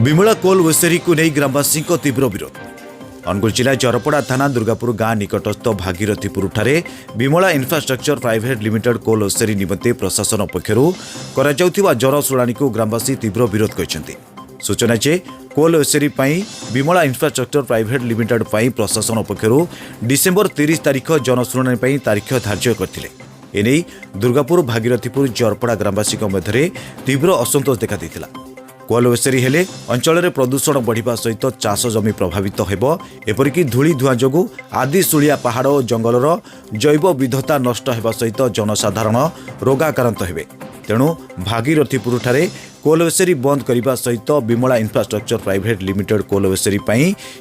विमला कोल वेसेरी को नहीं ग्रामवासी तीव्र विरोध। अनुगुल जिला जरपड़ा थाना दुर्गापुर गाँ निकटस्थ भागीरथीपुर ठारे विमला इन्फ्रास्ट्रक्चर प्राइवेट लिमिटेड कोल वेसेरी निमंते प्रशासन पक्षर जनशुणाणी को ग्रामवासी तीव्र विरोध करछन्ति। सूचना जे कोल वेसेरी विमला इन्फ्रास्ट्रक्चर प्राइवेट लिमिटेड प्रशासन पक्षर डिसेम्बर 30 तारिख जनशुणाणी तारीख धार्य करथिले। एने दुर्गापुर भागीरथीपुर जरपड़ा ग्रामवासी मध्य तीव्र असंतोष देखा देथिला। कोल वेसेरी हेले अंचल प्रदूषण बढ़िबा सहित चाष जमी प्रभावित हेब, एपरिकी धूली धुआं जोगु आदिशुलिया पहाड़ और जंगलर जैव विविधता नष्ट हेबा सहित जनसाधारण रोगाक्रांत हेबे। तेणु भागीरथीपुर ठारे कोल वेसेरी बंद करने सहित विमला इन्फ्रास्ट्रक्चर प्राइवेट लिमिटेड कोल वेसेरी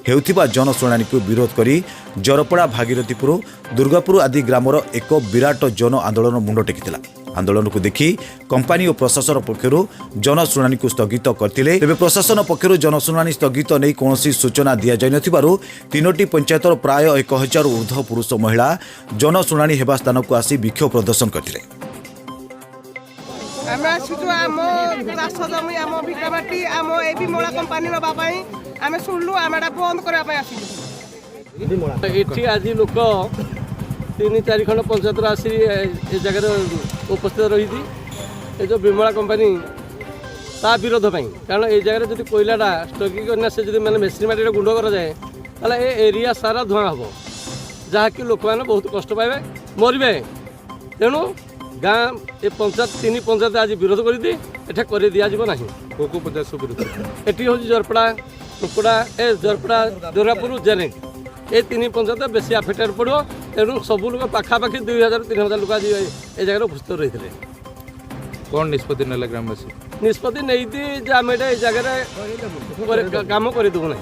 हेउथिबा जनशुणाणी को विरोध करी जरपड़ा भागीरथीपुर दुर्गापुर आदि ग्रामर एक विराट जन आंदोलन मुंड टेकिथिला। आंदोलन को देखि कंपानी और प्रशासन पक्षर जनशुणाणी को स्थगित करथिले। तेबे प्रशासन पक्षर जनशुणाणी स्थगित नहीं कौन सूचना दि जाय नथिबारु तीनोटी पंचायतर प्राय 1000 ऊर्ध्व पुरुष महिला जनशुणाणी हेबा स्थान को आसी विक्षोभ प्रदर्शन करथिले। आम आम चाष जमी आम भिटामाटी आम ए विमला कंपानी नापाई आम शुणु आम बंद करने ये आज लोक 3-4 खंड पंचायत आसी जगह उपस्थित रही थी जो विमला कंपानी ता विरोध पाई। कारण ये जगह जो कोयलाटा स्टॉकिंग करना से जो मैंने मेसिन माटी गुंड कराए ताला ए एरिया सारा धुआं हम जहाँकि लोक मैंने बहुत कष्ट पाइबे मरबे। तेणु गाँ ये पंचायत 3 पंचायत आज विरोध कर दि जाव ना। को पंचायत सब विरोध एटी हूँ जरपड़ा टुकड़ा ए जरपड़ा दुर्गापुर जेरेंग ये 3 पंचायत बेसी आफेक्टेड पड़ो। तेणु सब लोग पाखापाखि 2000-3000 लोक आज ये जगह उपस्थित रही है। कौन निष्पत्ति ना ग्रामवासी निष्पत्ति नहीं आम ये जगह काम करदेबू ना।